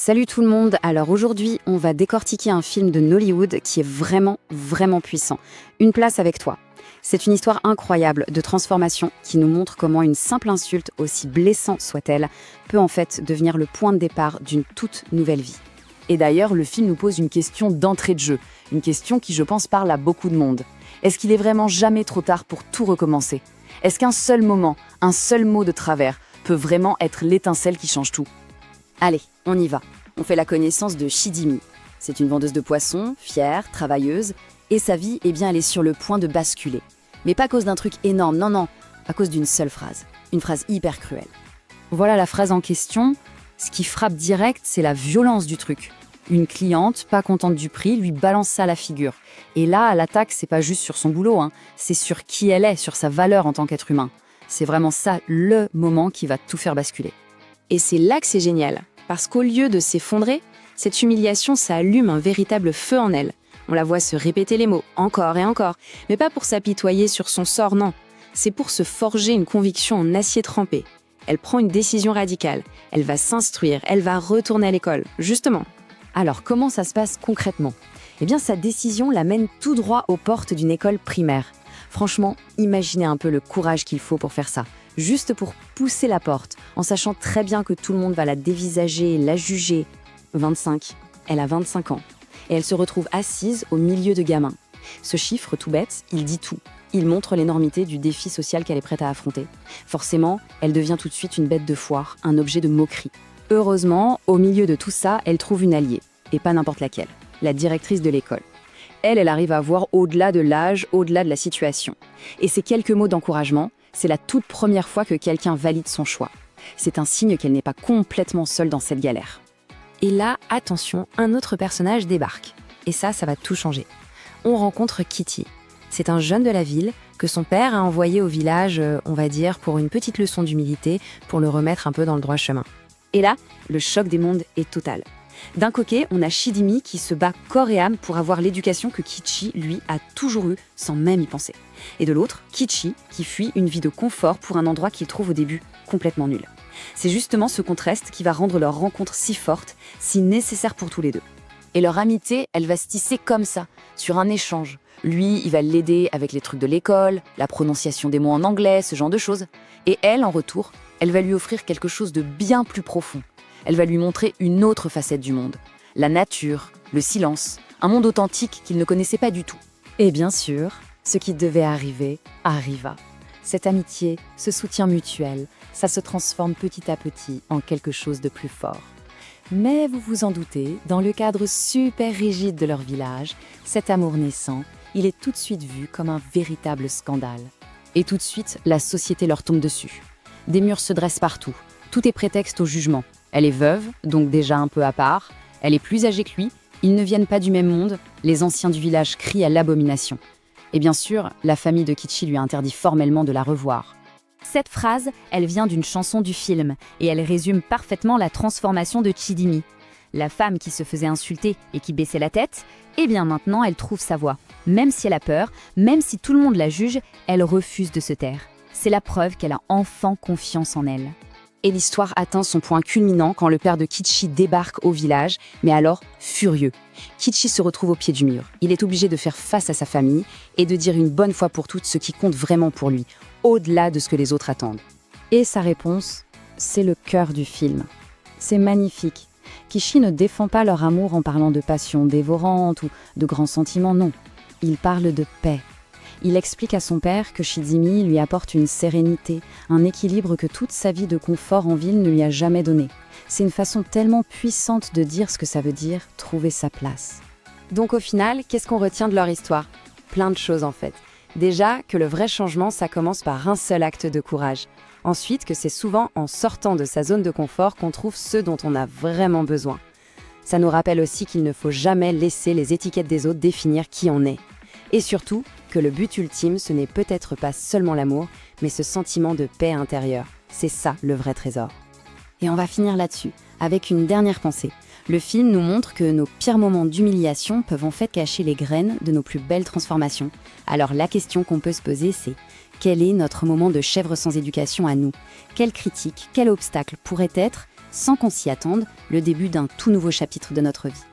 Salut tout le monde, alors aujourd'hui on va décortiquer un film de Nollywood qui est vraiment, vraiment puissant. Une place avec toi. C'est une histoire incroyable de transformation qui nous montre comment une simple insulte, aussi blessante soit-elle, peut en fait devenir le point de départ d'une toute nouvelle vie. Et d'ailleurs, le film nous pose une question d'entrée de jeu, une question qui, je pense, parle à beaucoup de monde. Est-ce qu'il est vraiment jamais trop tard pour tout recommencer? Est-ce qu'un seul moment, un seul mot de travers peut vraiment être l'étincelle qui change tout? Allez, on y va. On fait la connaissance de Chidimi. C'est une vendeuse de poissons, fière, travailleuse, et sa vie, elle est sur le point de basculer. Mais pas à cause d'un truc énorme, non, à cause d'une seule phrase. Une phrase hyper cruelle. Voilà la phrase en question. Ce qui frappe direct, c'est la violence du truc. Une cliente, pas contente du prix, lui balance ça à la figure. Et là, l'attaque, c'est pas juste sur son boulot, c'est sur qui elle est, sur sa valeur en tant qu'être humain. C'est vraiment ça, le moment qui va tout faire basculer. Et c'est là que c'est génial, parce qu'au lieu de s'effondrer, cette humiliation, ça allume un véritable feu en elle. On la voit se répéter les mots, encore et encore, mais pas pour s'apitoyer sur son sort, non. C'est pour se forger une conviction en acier trempé. Elle prend une décision radicale, elle va s'instruire, elle va retourner à l'école, justement. Alors, comment ça se passe concrètement ? Sa décision la mène tout droit aux portes d'une école primaire. Franchement, imaginez un peu le courage qu'il faut pour faire ça. Juste pour pousser la porte, en sachant très bien que tout le monde va la dévisager, la juger. 25, elle a 25 ans. Et elle se retrouve assise au milieu de gamins. Ce chiffre tout bête, il dit tout. Il montre l'énormité du défi social qu'elle est prête à affronter. Forcément, elle devient tout de suite une bête de foire, un objet de moquerie. Heureusement, au milieu de tout ça, elle trouve une alliée. Et pas n'importe laquelle. La directrice de l'école. Elle arrive à voir au-delà de l'âge, au-delà de la situation. Et ces quelques mots d'encouragement, c'est la toute première fois que quelqu'un valide son choix. C'est un signe qu'elle n'est pas complètement seule dans cette galère. Et là, attention, un autre personnage débarque. Et ça va tout changer. On rencontre Kitty. C'est un jeune de la ville que son père a envoyé au village, on va dire, pour une petite leçon d'humilité, pour le remettre un peu dans le droit chemin. Et là, le choc des mondes est total. D'un côté, on a Chidimi qui se bat corps et âme pour avoir l'éducation que Kitchi, lui, a toujours eue sans même y penser. Et de l'autre, Kitchi qui fuit une vie de confort pour un endroit qu'il trouve au début complètement nul. C'est justement ce contraste qui va rendre leur rencontre si forte, si nécessaire pour tous les deux. Et leur amitié, elle va se tisser comme ça, sur un échange. Lui, il va l'aider avec les trucs de l'école, la prononciation des mots en anglais, ce genre de choses. Et elle, en retour, elle va lui offrir quelque chose de bien plus profond. Elle va lui montrer une autre facette du monde. La nature, le silence, un monde authentique qu'il ne connaissait pas du tout. Et bien sûr, ce qui devait arriver, arriva. Cette amitié, ce soutien mutuel, ça se transforme petit à petit en quelque chose de plus fort. Mais vous vous en doutez, dans le cadre super rigide de leur village, cet amour naissant, il est tout de suite vu comme un véritable scandale. Et tout de suite, la société leur tombe dessus. Des murs se dressent partout. Tout est prétexte au jugement. Elle est veuve, donc déjà un peu à part. Elle est plus âgée que lui. Ils ne viennent pas du même monde. Les anciens du village crient à l'abomination. Et bien sûr, la famille de Kitchi lui a interdit formellement de la revoir. Cette phrase, elle vient d'une chanson du film, et elle résume parfaitement la transformation de Chidimi. La femme qui se faisait insulter et qui baissait la tête, maintenant elle trouve sa voix. Même si elle a peur, même si tout le monde la juge, elle refuse de se taire. C'est la preuve qu'elle a enfin confiance en elle. Et l'histoire atteint son point culminant quand le père de Kitchi débarque au village, mais alors furieux. Kitchi se retrouve au pied du mur. Il est obligé de faire face à sa famille et de dire une bonne fois pour toutes ce qui compte vraiment pour lui, au-delà de ce que les autres attendent. Et sa réponse, c'est le cœur du film. C'est magnifique. Kitchi ne défend pas leur amour en parlant de passion dévorante ou de grands sentiments, non. Il parle de paix. Il explique à son père que Chidimi lui apporte une sérénité, un équilibre que toute sa vie de confort en ville ne lui a jamais donné. C'est une façon tellement puissante de dire ce que ça veut dire, trouver sa place. Donc au final, qu'est-ce qu'on retient de leur histoire ? Plein de choses en fait. Déjà, que le vrai changement, ça commence par un seul acte de courage. Ensuite, que c'est souvent en sortant de sa zone de confort qu'on trouve ce dont on a vraiment besoin. Ça nous rappelle aussi qu'il ne faut jamais laisser les étiquettes des autres définir qui on est. Et surtout, que le but ultime, ce n'est peut-être pas seulement l'amour, mais ce sentiment de paix intérieure. C'est ça le vrai trésor. Et on va finir là-dessus, avec une dernière pensée. Le film nous montre que nos pires moments d'humiliation peuvent en fait cacher les graines de nos plus belles transformations. Alors la question qu'on peut se poser, c'est quel est notre moment de chèvre sans éducation à nous ? Quelle critique, quel obstacle pourrait être sans qu'on s'y attende, le début d'un tout nouveau chapitre de notre vie.